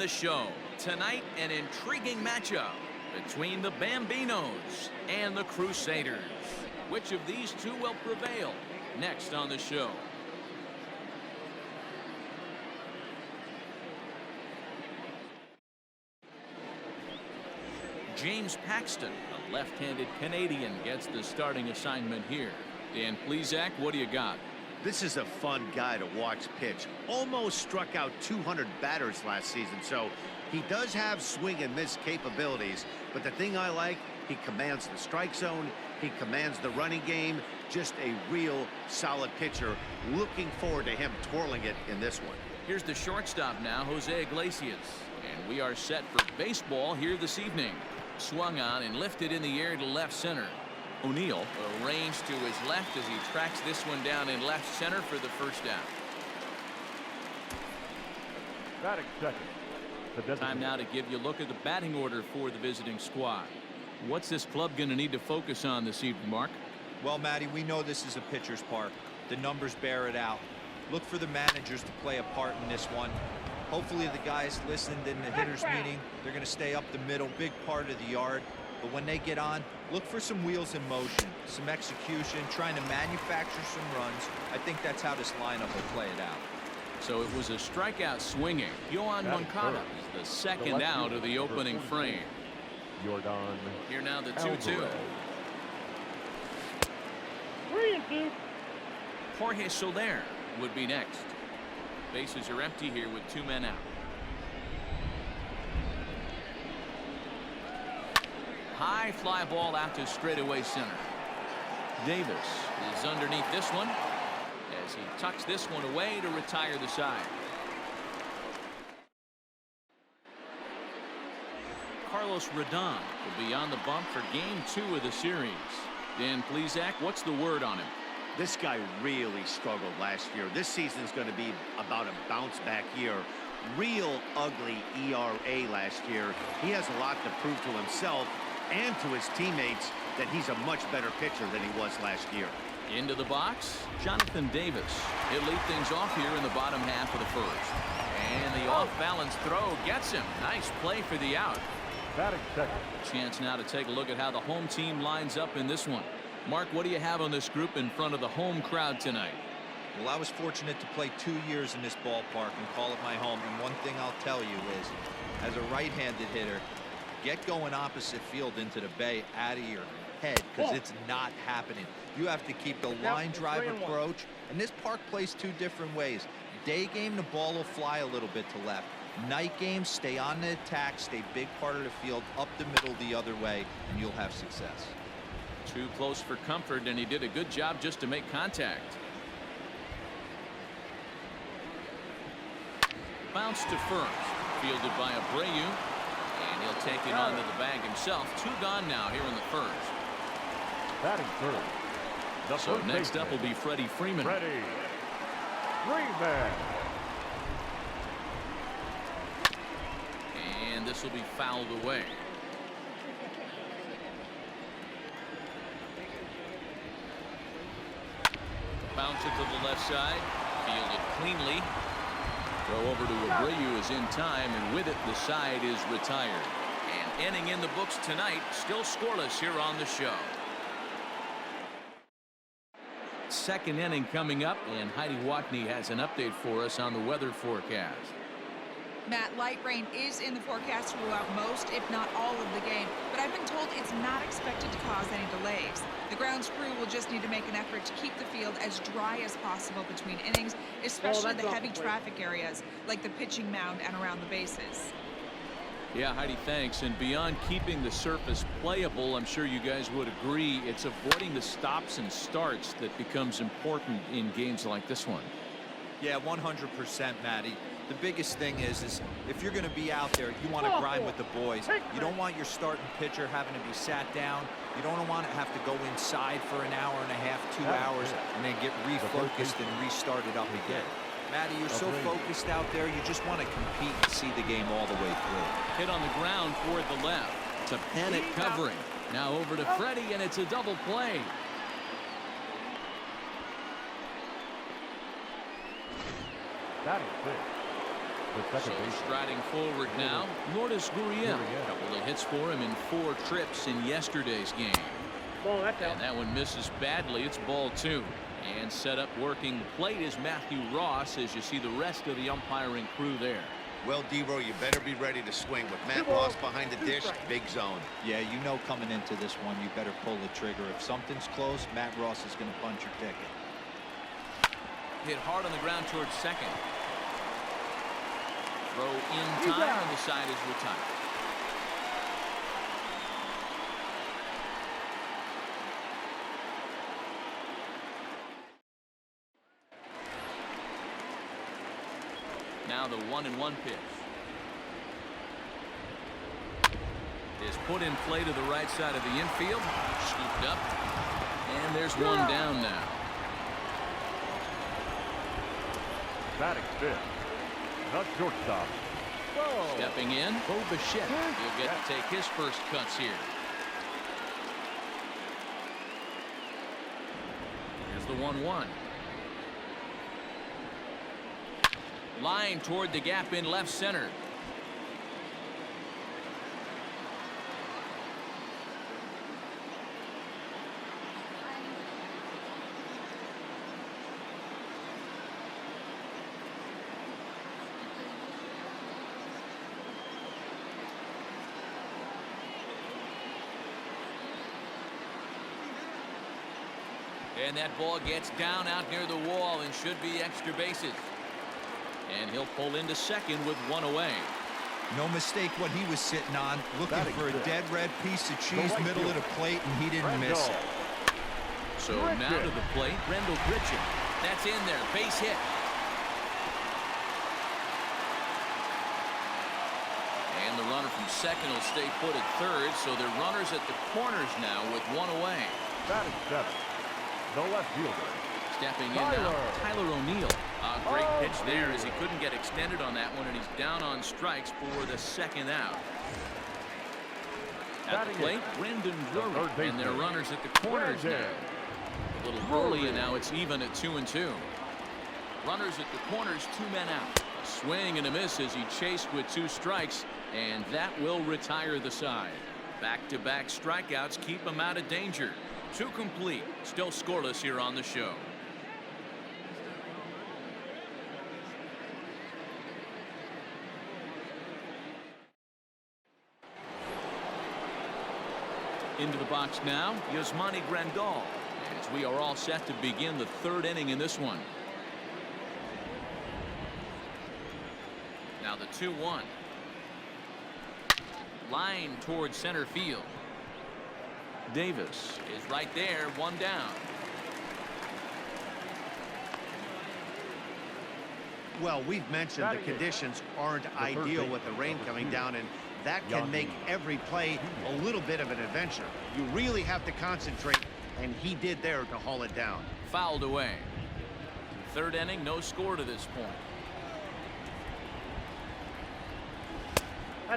the show. Tonight, an intriguing matchup between the Bambinos and the Crusaders. Which of these two will prevail? Next on the show. James Paxton, a left-handed Canadian, gets the starting assignment here. Dan Plesac, what do you got? This is a fun guy to watch pitch. Almost struck out 200 batters last season, so he does have swing and miss capabilities. But the thing I like, he commands the strike zone, he commands the running game. Just a real solid pitcher. Looking forward to him twirling it in this one. Here's the shortstop now, Jose Iglesias. And we are set for baseball here this evening. Swung on and lifted in the air to left center. O'Neill arranged to his left as he tracks this one down in left center for the first down. Batting second. Time now to give you a look at the batting order for the visiting squad. What's this club going to need to focus on this evening, Mark? Well, Matty, we know this is a pitcher's park. The numbers bear it out. Look for the managers to play a part in this one. Hopefully the guys listened in the hitters meeting. They're going to stay up the middle, big part of the yard. But when they get on, look for some wheels in motion, some execution, trying to manufacture some runs. I think that's how this lineup will play it out. So it was a strikeout swinging. Yohan Moncada is the second out of the opening frame. Here now the 2-2. Jorge Soler would be next. Bases are empty here with 2 men out. High fly ball out to straightaway center. Davis is underneath this one as he tucks this one away to retire the side. Carlos Rodon will be on the bump for game 2 of the series. Dan Plesac, what's the word on him? This guy really struggled last year. This season's going to be about a bounce back year. Real ugly ERA last year. He has a lot to prove to himself and to his teammates that he's a much better pitcher than he was last year. Into the box, Jonathan Davis. He'll lead things off here in the bottom half of the first. And the off-balance throw gets him. Nice play for the out. Batting second. Chance now to take a look at how the home team lines up in this one. Mark, what do you have on this group in front of the home crowd tonight? Well, I was fortunate to play 2 years in this ballpark and call it my home. And one thing I'll tell you is, as a right-handed hitter, get going opposite field into the bay out of your head, because it's not happening. You have to keep the line drive approach. And this park plays 2 different ways. Day game, the ball will fly a little bit to left. Night game, stay on the attack, stay big part of the field, up the middle the other way, and you'll have success. Too close for comfort, and he did a good job just to make contact. Bounce to first, fielded by Abreu, and he'll take it onto the bag himself. 2 gone now here in the first. Batting third. So next up will be Freddie Freeman. Freeman. And this will be fouled away. Bounce it to the left side. Fielded cleanly. Throw over to Abreu is in time, and with it the side is retired. And inning in the books tonight, still scoreless here on the show. Second inning coming up, and Heidi Watney has an update for us on the weather forecast. Matt, light rain is in the forecast throughout most, if not all, of the game, but I've been told it's not expected to cause any delays. The grounds crew will just need to make an effort to keep the field as dry as possible between innings, especially the heavy traffic areas like the pitching mound and around the bases. Yeah, Heidi, thanks. And beyond keeping the surface playable, I'm sure you guys would agree, it's avoiding the stops and starts that becomes important in games like this one. Yeah, 100%, Matty. The biggest thing is if you're going to be out there, you want to grind with the boys. You don't want your starting pitcher having to be sat down. You don't want to have to go inside for an hour and a half, 2 hours, and then get refocused and restarted up again. Matty, you're so focused out there, you just want to compete and see the game all the way through. Hit on the ground toward the left. It's a panic covering. Now over to Freddie, and it's a double play. Batting fifth. The So second base. striding forward now, Lourdes Gurriel. A couple of hits for him in 4 trips in yesterday's game. And that one misses badly. It's ball 2. And set up working the plate is Matthew Ross as you see the rest of the umpiring crew there. Well, D-Row, you better be ready to swing. With Matt Ross behind the dish, big zone. Yeah, you know coming into this one, you better pull the trigger. If something's close, Matt Ross is going to punch your ticket. Hit hard on the ground towards second. Throw in time and the side is retired. Now the 1-1 pitch is put in play to the right side of the infield. Scooped up. And there's one down now. Batting fifth. Not shortstop. Stepping in, Bo Bichette. He'll get to take his first cuts here. Here's the 1-1. Line toward the gap in left center. And that ball gets down out near the wall and should be extra bases. And he'll pull into second with one away. No mistake what he was sitting on, looking Batting for a fifth. dead red piece of cheese, right middle of field. the plate, and he didn't miss it. So now to the plate, Rendell Pritchett. That's in there, base hit. And the runner from second will stay put at third, so they're runners at the corners now with one away. Batting seventh. The left fielder. Stepping in now, Tyler O'Neill. A great pitch there as he couldn't get extended on that one, and he's down on strikes for the second out. At the plate, Brendan Drury, and their runners at the corners now. A little early, and now it's even at 2-2. Runners at the corners, 2 men out. A swing and a miss as he chased with 2 strikes, and that will retire the side. Back-to-back strikeouts keep him out of danger. 2 complete, still scoreless here on the show. Into the box now, Yasmani Grandal, as we are all set to begin the 3rd inning in this one. Now the 2-1. Line towards center field. Davis is right there, 1 down. Well, we've mentioned the conditions aren't ideal with the rain coming down, and that can make every play a little bit of an adventure. You really have to concentrate, and he did there to haul it down. Fouled away. 3rd inning, no score to this point.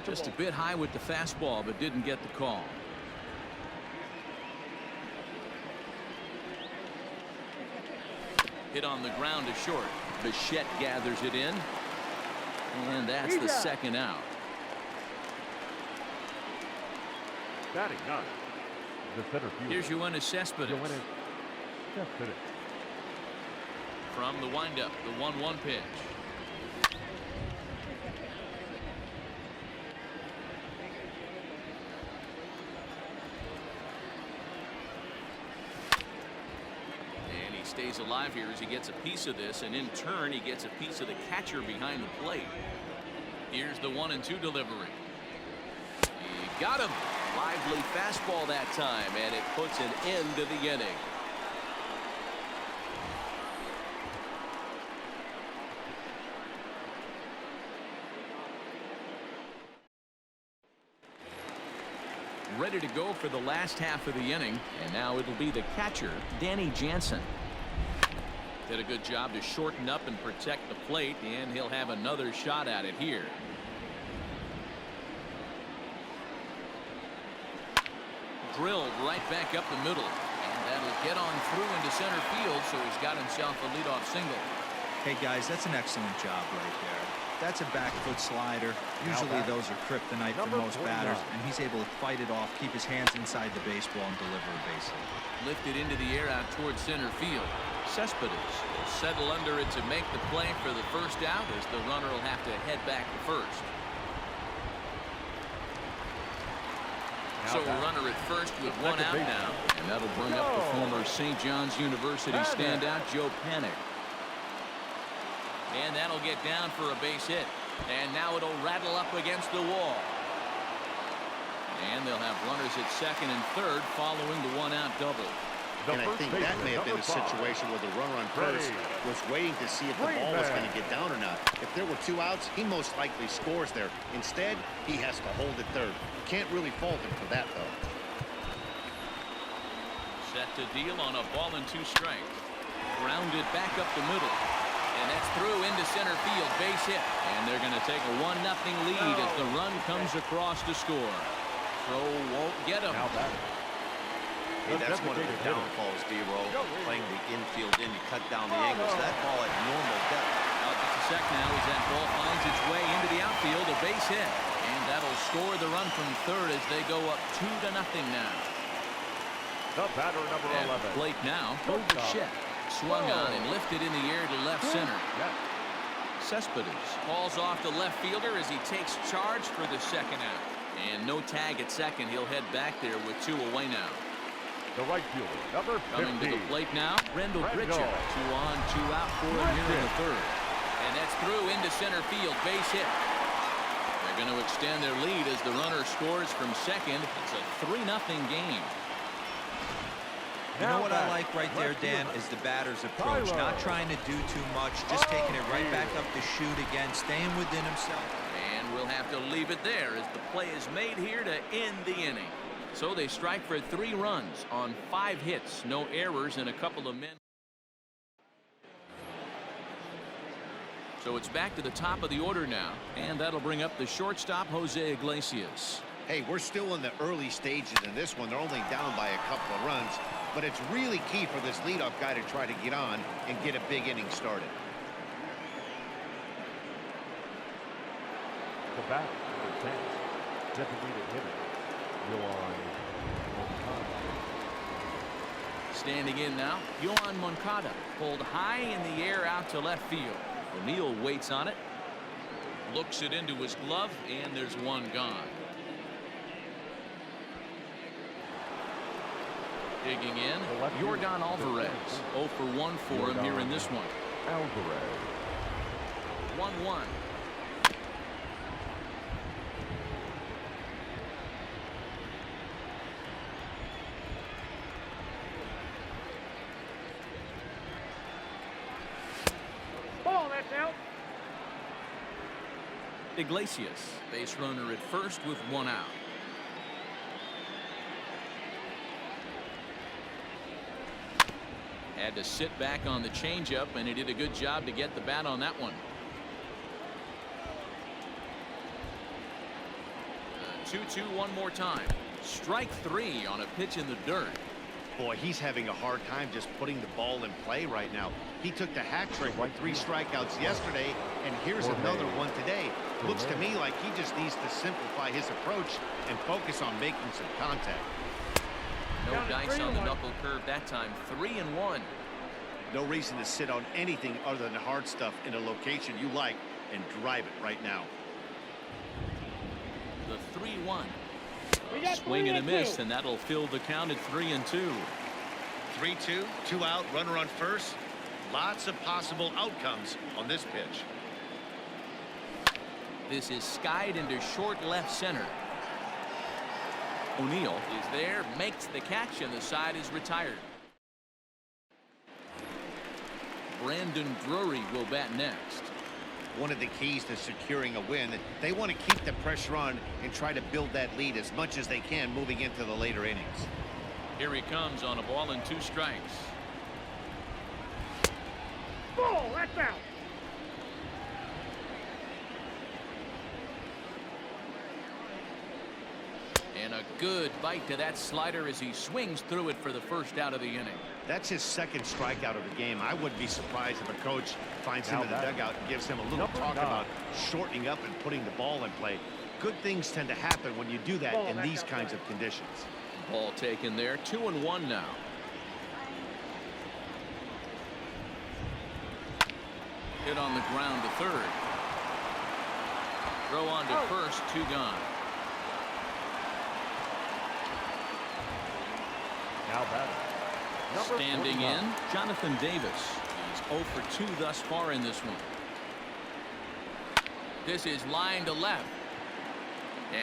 Just a bit high with the fastball, but didn't get the call. Hit on the ground to short. Bichette gathers it in. And that's the 2nd out. Batting ninth. The center fielder. Here's Yoenis Cespedes. Cespedes. From the windup, the 1-1 pitch. And he stays alive here as he gets a piece of this, and in turn he gets a piece of the catcher behind the plate. Here's the 1-2 delivery. He got him. Lively fastball that time, and it puts an end to the inning. Ready to go for the last half of the inning, and now it'll be the catcher, Danny Jansen. Did a good job to shorten up and protect the plate, and he'll have another shot at it here. Drilled right back up the middle, and that'll get on through into center field, so he's got himself a leadoff single. Hey guys, that's an excellent job right there. That's a back foot slider. Usually those are kryptonite for most batters, and he's able to fight it off, keep his hands inside the baseball, and deliver a base hit. Lifted into the air out towards center field. Cespedes will settle under it to make the play for the first out, as the runner will have to head back to first. So a runner at first with one out now, and that'll bring up the former St. John's University standout Joe Panik. And that'll get down for a base hit. And now it'll rattle up against the wall. And they'll have runners at second and third following the one-out double. And I think that may have been a situation where the runner on first was waiting to see if the ball was going to get down or not. If there were 2 outs, he most likely scores there. Instead, he has to hold at third. Can't really fault him for that, though. Set to deal on a ball and 2 strikes. Grounded back up the middle. And that's through into center field, base hit. And they're going to take a 1-0 lead as the run comes across to score. Throw won't get him. Hey, that's one of the downfalls, B-roll. Playing the infield in, you cut down the angles. That ball at normal depth. Out to the second now as that ball finds its way into the outfield, a base hit. And that'll score the run from third as they go up 2-0 now. The batter, number 11. Plate now, Bichette. Swung on and lifted in the air to left center. Cespedes falls off the left fielder as he takes charge for the second out. And no tag at second. He'll head back there with 2 away now. The right fielder, number 15. Coming to the plate now, Rendell Pritchard. 2 on, 2 out for him here in the third. And that's through into center field, base hit. They're going to extend their lead as the runner scores from second. It's a 3-0 game. You know what I like right there, Dan, is the batter's approach. Not trying to do too much, just taking it right back up the chute again, staying within himself. And we'll have to leave it there as the play is made here to end the inning. So they strike for 3 runs on 5 hits, no errors, and a couple of men. So it's back to the top of the order now, and that'll bring up the shortstop, Jose Iglesias. Hey, we're still in the early stages in this one. They're only down by a couple of runs, but it's really key for this leadoff guy to try to get on and get a big inning started. The bat, number 10. Designated hitter, Standing in now, Yohan Moncada pulled high in the air out to left field. O'Neill waits on it, looks it into his glove, and there's one gone. Digging in, Yordan Alvarez. 0 for 1 for him here in this one. Alvarez. 1-1. Ball, that's out. Iglesias, base runner at first with 1 out. Had to sit back on the changeup, and he did a good job to get the bat on that one. 2-2 one more time. Strike 3 on a pitch in the dirt. Boy, he's having a hard time just putting the ball in play right now. He took the hat trick with 3 strikeouts yesterday, and here's another one today. Looks to me like he just needs to simplify his approach and focus on making some contact. No dice on the knuckle curve that time. 3-1. No reason to sit on anything other than hard stuff in a location you like and drive it right now. The 3-1. Swing and a miss, and that'll fill the count at 3-2. 3-2, 2 out, runner on first. Lots of possible outcomes on this pitch. This is skied into short left center. O'Neill is there, makes the catch, and the side is retired. Brandon Drury will bat next. One of the keys to securing a win, they want to keep the pressure on and try to build that lead as much as they can moving into the later innings. Here he comes on a ball and 2 strikes. Ball, that's out. And a good bite to that slider as he swings through it for the first out of the inning. That's his second strikeout of the game. I wouldn't be surprised if a coach finds him in the dugout and gives him a little talk about shortening up and putting the ball in play. Good things tend to happen when you do that in these kinds of conditions. Ball taken there. 2-1 now. Hit on the ground to third. Throw on to first. 2 gone. Now batting. Standing in, Jonathan Davis. He's 0 for 2 thus far in this one. This is line to left.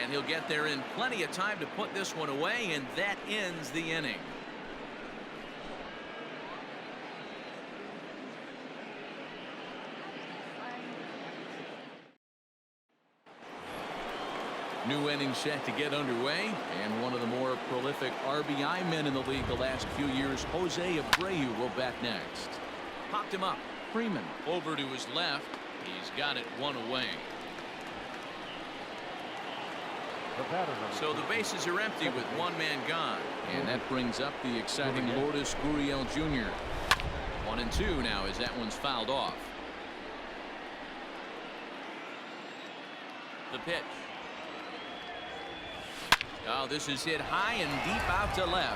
And he'll get there in plenty of time to put this one away, and that ends the inning. New inning set to get underway, and one of the more prolific RBI men in the league the last few years, Jose Abreu, will bat next. Popped him up. Freeman over to his left. He's got it 1 away. So the bases are empty with 1 man gone, and that brings up the exciting Lourdes Gurriel Jr. 1-2 now as that one's fouled off. The pitch. Oh, this is hit high and deep out to left.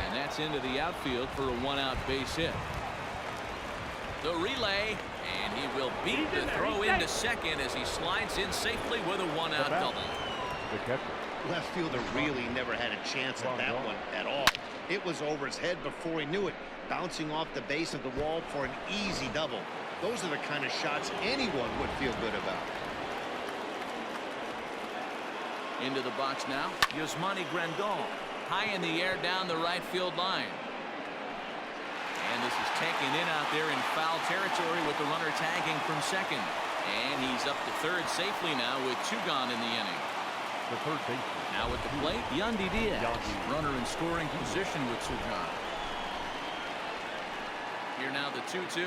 And that's into the outfield for a 1-out base hit. The relay, and he will beat the throw into second as he slides in safely with a 1-out double. Left fielder really never had a chance at that one at all. It was over his head before he knew it, bouncing off the base of the wall for an easy double. Those are the kind of shots anyone would feel good about. Into the box now, Yasmani Grandal, high in the air down the right field line. And this is taken in out there in foul territory with the runner tagging from second. And he's up to third safely now with 2 gone in the inning. The third baseman. Now at the plate, Yandy Diaz, runner in scoring position with 2 gone. Here now the 2-2.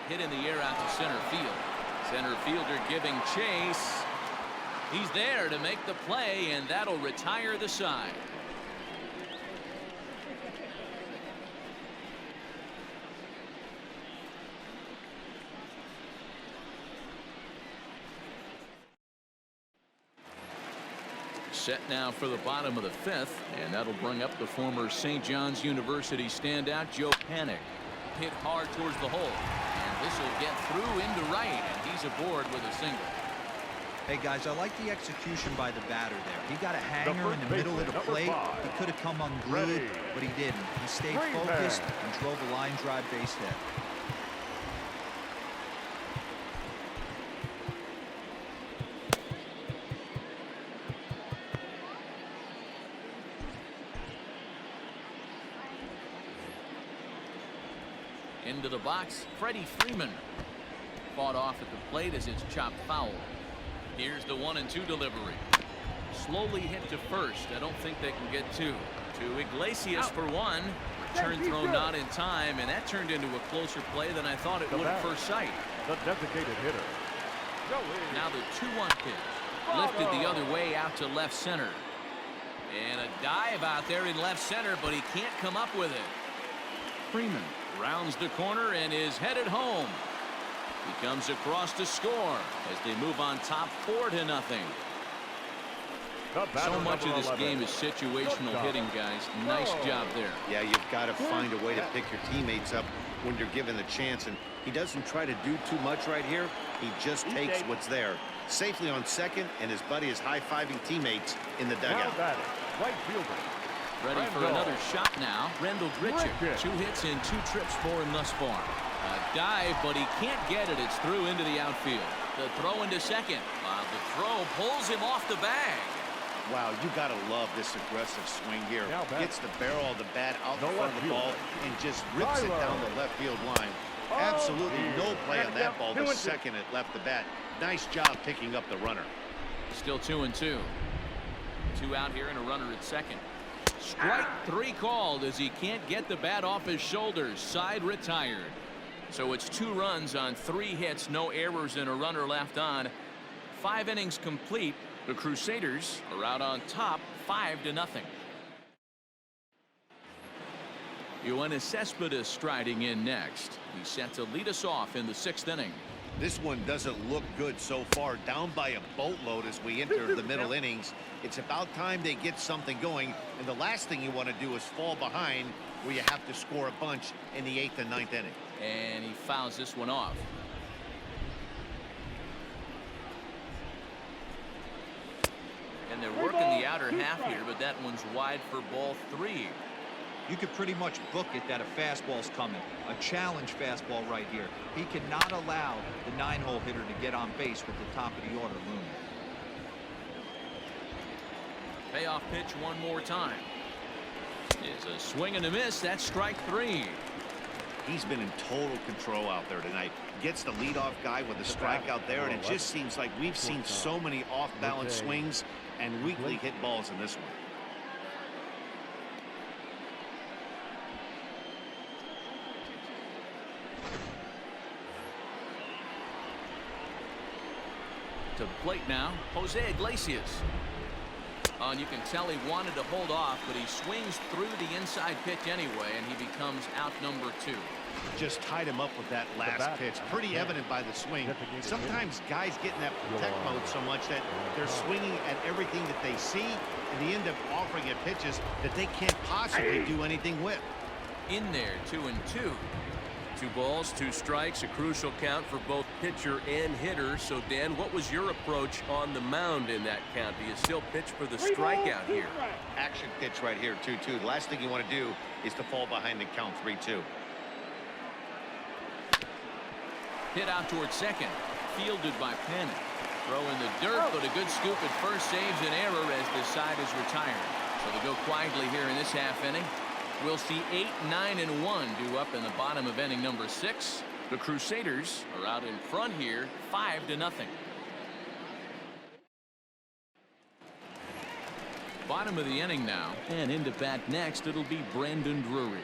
Hit in the air out to center field. Center fielder giving chase. He's there to make the play, and that'll retire the side. Set now for the bottom of the 5th, and that'll bring up the former St. John's University standout Joe Panik. Hit hard towards the hole, and this will get through into right, and he's aboard with a single. Hey guys, I like the execution by the batter there. He got a hanger in the middle of the plate. He could have come unglued, but he didn't. He stayed focused and drove a line drive base hit. Into the box, Freddie Freeman. Fought off at the plate as it's chopped foul. Here's the 1-2 delivery. Slowly hit to first. I don't think they can get 2. To Iglesias for 1. Return throw not in time, and that turned into a closer play than I thought it would at first sight. The designated hitter. Now the 2-1 pitch. Lifted the other way out to left center. And a dive out there in left center, but he can't come up with it. Freeman rounds the corner and is headed home. He comes across to score as they move on top 4-0. So much of this game is situational hitting, guys. Nice job there. Yeah, you've got to find a way to pick your teammates up when you're given the chance, and he doesn't try to do too much right here. He just takes what's there. Safely on second, and his buddy is high-fiving teammates in the dugout. Right fielder. Ready for another shot now. Rendell Grichuk. 2 hits and 2 trips for him thus far. A dive, but he can't get it. It's through into the outfield. The throw into second. The throw pulls him off the bag. Wow, you got to love this aggressive swing here. Gets the barrel of the bat out in front of the ball and just rips it down the left field line. Absolutely no play on that ball the second it left the bat. Nice job picking up the runner. Still 2-2. 2 out here and a runner at second. Strike 3 called as he can't get the bat off his shoulders. Side retired. So it's 2 runs on 3 hits, no errors, and a runner left on. 5 innings complete. The Crusaders are out on top 5-0. Yoenis Cespedes striding in next. He's set to lead us off in the 6th inning. This one doesn't look good so far, down by a boatload as we enter the middle innings. It's about time they get something going, and the last thing you want to do is fall behind where you have to score a bunch in the 8th and 9th inning. And he fouls this one off. And they're working the outer half here, but that one's wide for ball 3. You could pretty much book it that a fastball's coming. A challenge fastball right here. He cannot allow the 9-hole hitter to get on base with the top of the order looming. Payoff pitch one more time. Is a swing and a miss. That's strike 3. He's been in total control out there tonight. Gets the leadoff guy with a strikeout there, and it just seems like we've seen so many off-balance swings and weakly hit balls in this one. To the plate now, Jose Iglesias. And you can tell he wanted to hold off, but he swings through the inside pitch anyway, and he becomes out number 2. Just tied him up with that last pitch. Pretty evident by the swing. Sometimes guys get in that protect mode so much that they're swinging at everything that they see, and they end up offering it pitches that they can't possibly do anything with. In there, 2-2. 2 balls, 2 strikes, a crucial count for both pitcher and hitter. So, Dan, what was your approach on the mound in that count? Do you still pitch for the strikeout here? Action pitch right here, 2-2. The last thing you want to do is to fall behind and count 3-2. Hit out towards second. Fielded by Penn. Throw in the dirt, but a good scoop at first saves an error as the side is retired. So they go quietly here in this half inning. We'll see 8, 9, and 1 due up in the bottom of inning number 6. The Crusaders are out in front here, 5-0. Bottom of the inning now, and into bat next, it'll be Brandon Drury.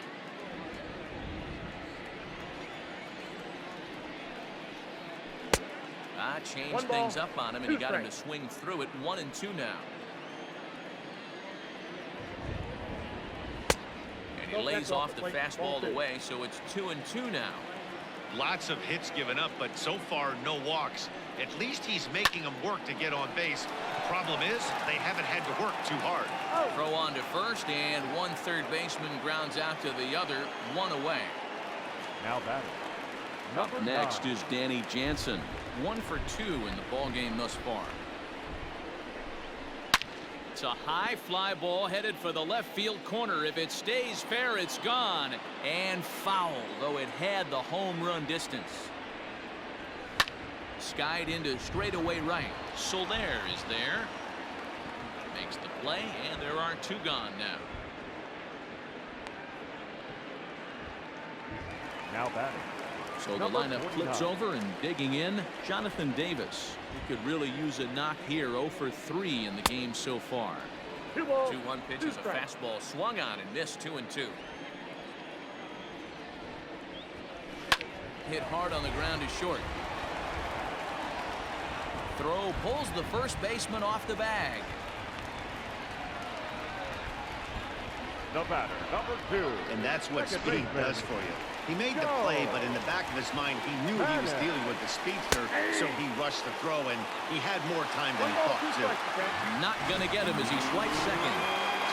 Changed things up on him, and he got him to swing through it. 1-2 now. He lays off the fastball away, so it's 2-2 now. Lots of hits given up, but so far no walks. At least he's making them work to get on base. Problem is, they haven't had to work too hard. Throw on to first, and one third baseman grounds out to the other, 1 away. Now batting. Up next is Danny Jansen. 1 for 2 in the ball game thus far. It's a high fly ball headed for the left field corner. If it stays fair, it's gone and foul, though it had the home run distance. Skied into straightaway right. Soler is there. Makes the play, and there are 2 gone now. Now batting. So the lineup flips over, and digging in, Jonathan Davis. He could really use a knock here. 0 for 3 in the game so far. 2-1 pitch is a fastball swung on and missed. 2-2. Hit hard on the ground is short. Throw pulls the first baseman off the bag. The batter, number 2. And that's what speed does for you. He made the play, but in the back of his mind, he knew he was dealing with the speedster, so he rushed the throw, and he had more time than he thought to. Not going to get him as he swipes second.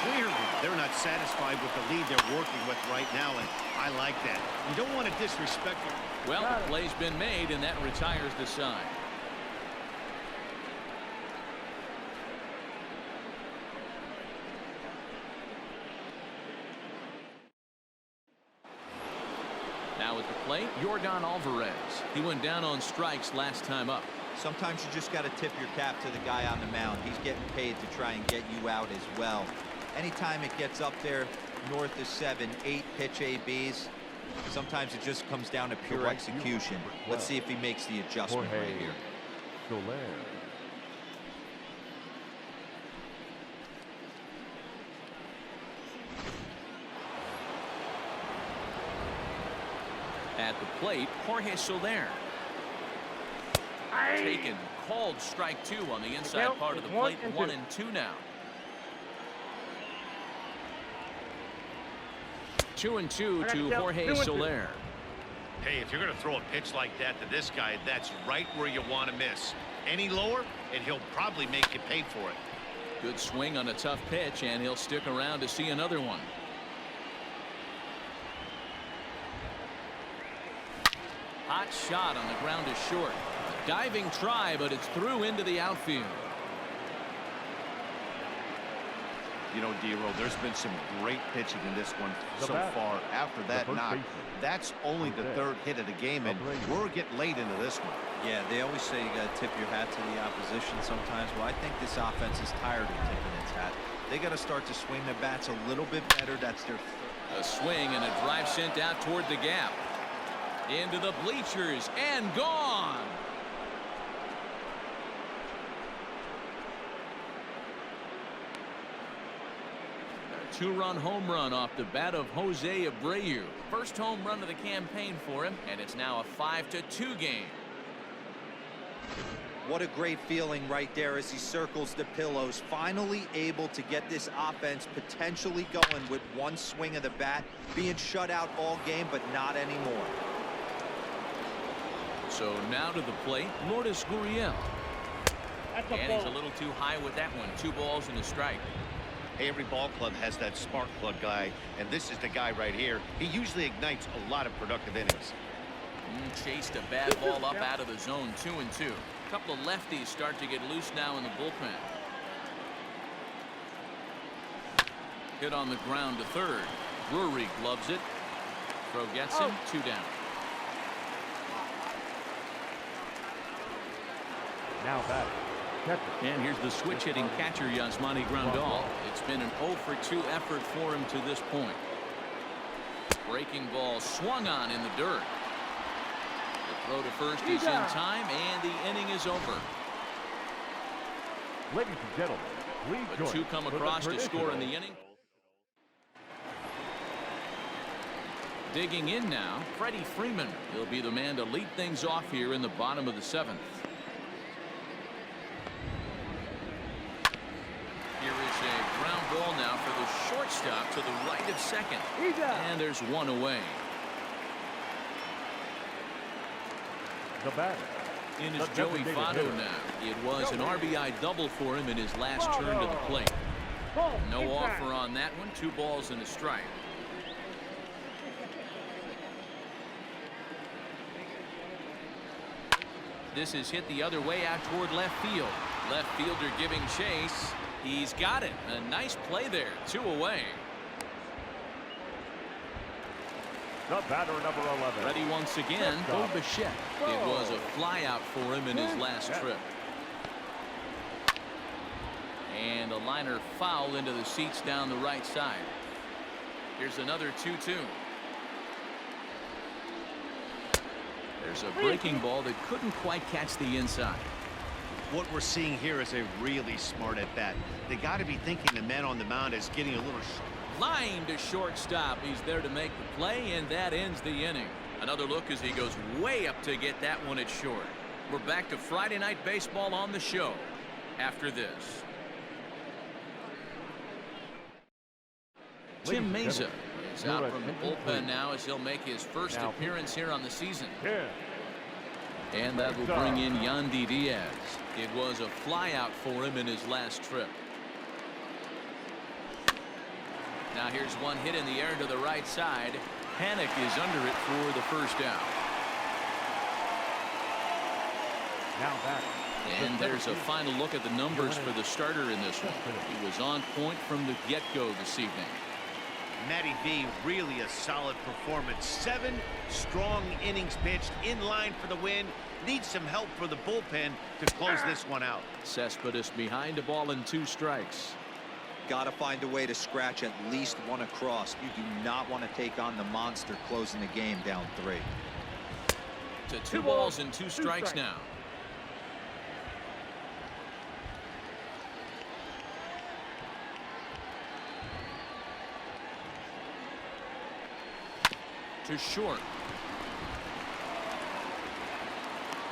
Clearly, they're not satisfied with the lead they're working with right now, and I like that. You don't want to disrespect him. Well, the play's been made, and that retires the side. Now at the plate, Yordan Alvarez. He went down on strikes last time up. Sometimes you just got to tip your cap to the guy on the mound. He's getting paid to try and get you out as well. Anytime it gets up there north of 7, 8 pitch ABs, sometimes it just comes down to pure execution. Let's see if he makes the adjustment right here. Soler. At the plate, Jorge Soler. Taken called strike 2 on the inside part of the plate. 1-2 now. 2-2 to Jorge Soler. Hey, if you're going to throw a pitch like that to this guy, that's right where you want to miss. Any lower, and he'll probably make you pay for it. Good swing on a tough pitch, and he'll stick around to see another one. Hot shot on the ground is short. Diving try, but it's through into the outfield. You know, D-Roll, there's been some great pitching in this one so far. After that knock, that's only the third hit of the game, and we're getting late into this one. Yeah, they always say you got to tip your hat to the opposition sometimes. Well, I think this offense is tired of tipping its hat. They got to start to swing the bats a little bit better. That's their A swing and a drive sent out toward the gap. Into the bleachers and gone. Two-run home run off the bat of Jose Abreu. First home run of the campaign for him, and it's now a 5-2 game. What a great feeling right there as he circles the pillows. Finally able to get this offense potentially going with one swing of the bat. Being shut out all game, but not anymore. So now to the plate, Lourdes Gurriel. And he's a little too high with that one. 2 balls and a strike. Hey, every ball club has that spark plug guy, and this is the guy right here. He usually ignites a lot of productive innings. Chased a bad ball up out of the zone. 2-2. A couple of lefties start to get loose now in the bullpen. Hit on the ground to third. Drury gloves it. Throw gets him. 2 down. Now batting. And here's the switch hitting catcher Yasmani Grandal. It's been an 0-for-2 effort for him to this point. Breaking ball swung on in the dirt. The throw to first is in time, and the inning is over. Ladies and gentlemen, please But join 2 come for the across to score in the traditional inning. Digging in now, Freddie Freeman. He'll be the man to lead things off here in the bottom of the 7th. Here is a ground ball now for the shortstop to the right of second. And there's one away. The batter. In is Joey Votto now. It was an RBI double for him in his last turn to the plate. No offer on that one. 2 balls and a strike. This is hit the other way out toward left field. Left fielder giving chase. He's got it. A nice play there. 2 away. The batter, number 11. Ready once again, Bo Bichette. It was a fly out for him in his last trip. And a liner foul into the seats down the right side. Here's another 2-2. There's a breaking ball that couldn't quite catch the inside. What we're seeing here is a really smart at bat. They got to be thinking the man on the mound is getting a little. Line to shortstop. He's there to make the play, and that ends the inning. Another look as he goes way up to get that one at short. We're back to Friday Night Baseball on the show after this. Tim Mesa is out from the bullpen now as he'll make his first appearance here on the season. And that will bring in Yandy Diaz. It was a fly out for him in his last trip. Now here's one hit in the air to the right side. Panic is under it for the first out. Now back. And there's a final look at the numbers for the starter in this one. He was on point from the get-go this evening. Matty V, really a solid performance. 7 strong innings pitched, in line for the win. Needs some help for the bullpen to close this one out. Cespedes behind a ball and 2 strikes. Got to find a way to scratch at least one across. You do not want to take on the monster closing the game down 3. To 2 balls and 2 strikes now. To short.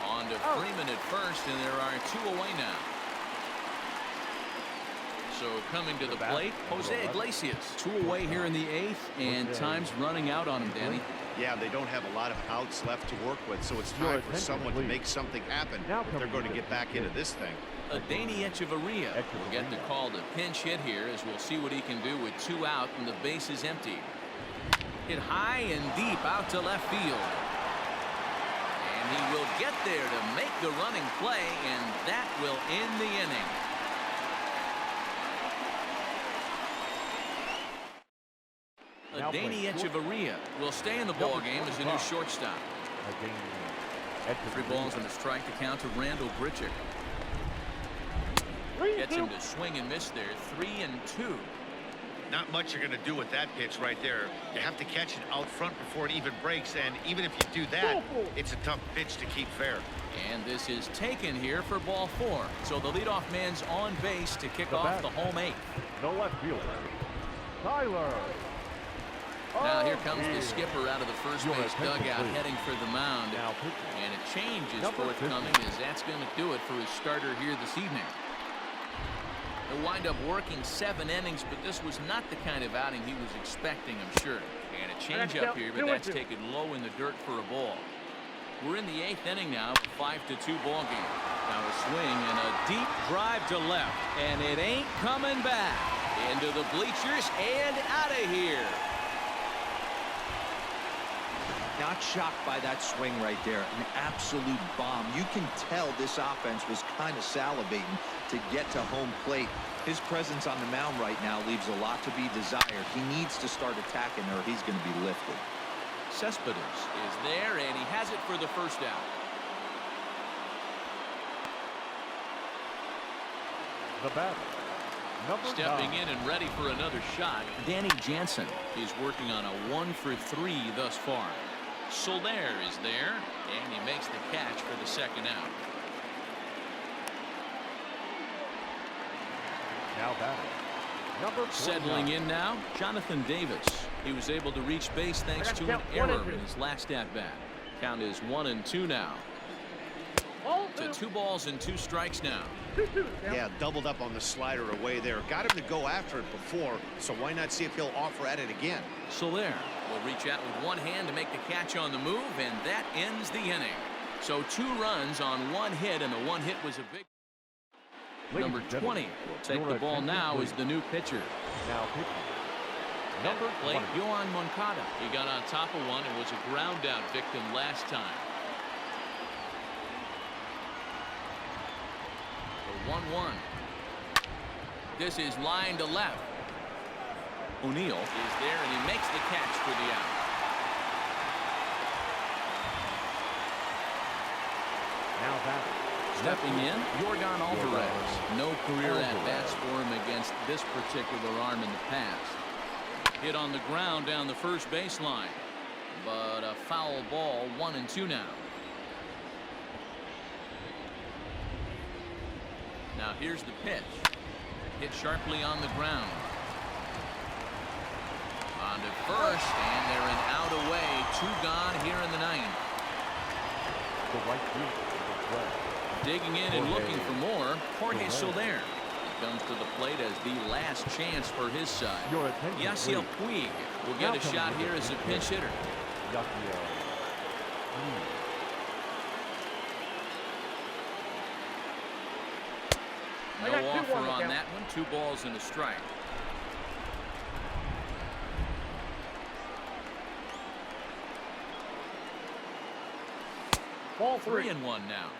On to to Freeman at first, and there are 2 away now. So coming to the plate, Jose Iglesias. 2 away here in the 8th, and time's running out on him, Danny. Yeah, they don't have a lot of outs left to work with, so it's time for someone to make something happen if they're going to get back into this thing. Danny Echeverria will get the call to pinch hit here, as we'll see what he can do with 2 out and the base is empty. Hit high and deep out to left field. And he will get there to make the running play, and that will end the inning. Danny Echeverria will stay in the ball game as a new shortstop. 3 balls and a strike to count to Randall Grichuk. Gets him to swing and miss there. 3-2. Not much you're going to do with that pitch right there. You have to catch it out front before it even breaks, and even if you do that, it's a tough pitch to keep fair. And this is taken here for ball 4. So the leadoff man's on base to kick off the home 8th. No left fielder, Tyler. Now here comes the skipper out of the first base dugout heading for the mound. And a change is forthcoming, as that's going to do it for his starter here this evening. He'll wind up working 7 innings, but this was not the kind of outing he was expecting, I'm sure. And a change up here, but that's taken low in the dirt for a ball. We're in the 8th inning now, a 5-2 ball game. Now a swing and a deep drive to left, and it ain't coming back. Into the bleachers and out of here. Not shocked by that swing right there. An absolute bomb. You can tell this offense was kind of salivating to get to home plate. His presence on the mound right now leaves a lot to be desired. He needs to start attacking or he's going to be lifted. Cespedes is there, and he has it for the first out. The batter, Stepping in and ready for another shot, Danny Jansen is working on a 1-for-3 thus far. Soler is there, and he makes the catch for the second out. Now batting, Settling in now, Jonathan Davis. He was able to reach base thanks to an error in his last at-bat. Count is 1-2 now. To 2 balls and 2 strikes now. Yeah, doubled up on the slider away there. Got him to go after it before, so why not see if he'll offer at it again? Soler will reach out with one hand to make the catch on the move, and that ends the inning. So 2 runs on 1 hit, and the 1 hit was a big. Number 20 will take the ball now as the new pitcher. Now pitching. Number plate, Yohan Moncada. He got on top of one and was a ground out victim last time. The 1-1. This is line to left. O'Neill is there, and he makes the catch for the out. Now batting. Stepping in, Yordan Alvarez. No career at-bats for him against this particular arm in the past. Hit on the ground down the first baseline. But a foul ball, 1-2 now. Now here's the pitch. Hit sharply on the ground. On to first, and they're an out away. 2 gone here in the 9th. The right field. Digging in and looking for more, Jorge Soler. He comes to the plate as the last chance for his side. Yasiel Puig will get a shot here as a pinch hitter. No offer on that one. 2 balls and a strike. Ball 3. 3-1 now.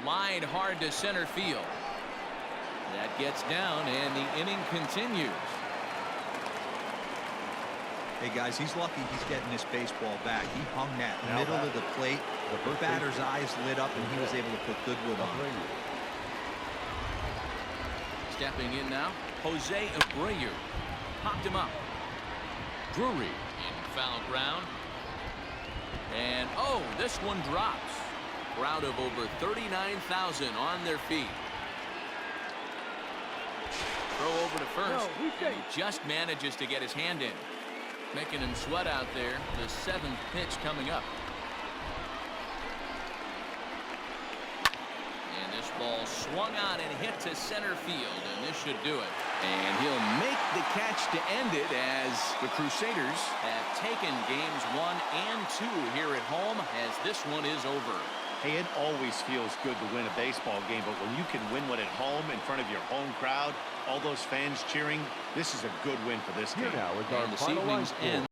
Lined hard to center field. That gets down, and the inning continues. Hey guys, he's lucky he's getting this baseball back. He hung that middle of the plate. The batter's eyes lit up, and he was able to put good wood on it. Stepping in now, Jose Abreu. Popped him up. Drury in foul ground. And oh, this one drops. Crowd of over 39,000 on their feet. Throw over to first. And he just manages to get his hand in. Making him sweat out there. The 7th pitch coming up. And this ball swung on and hit to center field, and this should do it. And he'll make the catch to end it as the Crusaders have taken games 1 and 2 here at home as this one is over. Hey, it always feels good to win a baseball game, but when you can win one at home in front of your home crowd, all those fans cheering, this is a good win for this Here game. now is our And this final line evening's score. end.